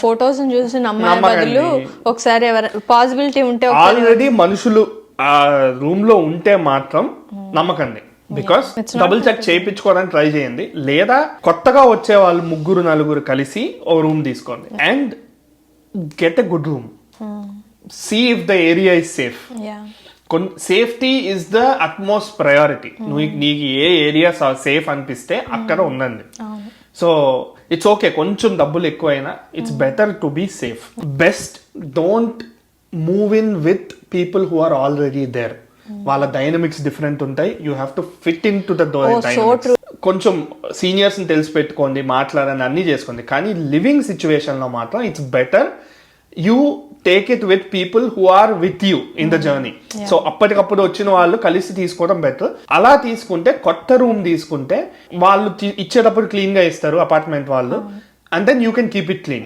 Photos చూసి నమ్మే బదులు ఒకసారి పాసిబిలిటీ ఉంటే ఆల్రెడీ మనుషులు ఆ రూమ్ లో ఉంటే మాత్రం నమ్మకండి. బికాస్ డబుల్ చెక్ చేయించుకోవడానికి ట్రై చేయండి, లేదా కొత్తగా వచ్చే వాళ్ళు 3-4 కలిసి ఓ రూమ్ తీసుకోండి and get a good room. See if the area is safe. Safety is the utmost priority. నీకు ఏ ఏరియా సేఫ్ అనిపిస్తే అక్కడ ఉండండి. సో ఇట్స్ ఓకే, కొంచెం డబ్బులు ఎక్కువైనా it's better to be safe. Best don't move in with people who are already there. వాళ్ళ dynamics different ఉంటాయి. You have to fit in to the dynamics. కొంచెం సీనియర్స్ ని తెలిసి పెట్టుకోండి, మాట్లాడండి, అన్ని చేసుకోండి. కానీ లివింగ్ సిచ్యువేషన్ లో మాత్రం it's better you take it with people who are with you in the journey. So అప్పటికప్పుడు వచ్చిన వాళ్ళు కలిసి తీసుకోవడం బెటర్. అలా తీసుకుంటే కొత్త రూమ్ తీసుకుంటే వాళ్ళు ఇచ్చేటప్పుడు క్లీన్ గా ఇస్తారు అపార్ట్మెంట్ వాళ్ళు, and then you can keep it clean.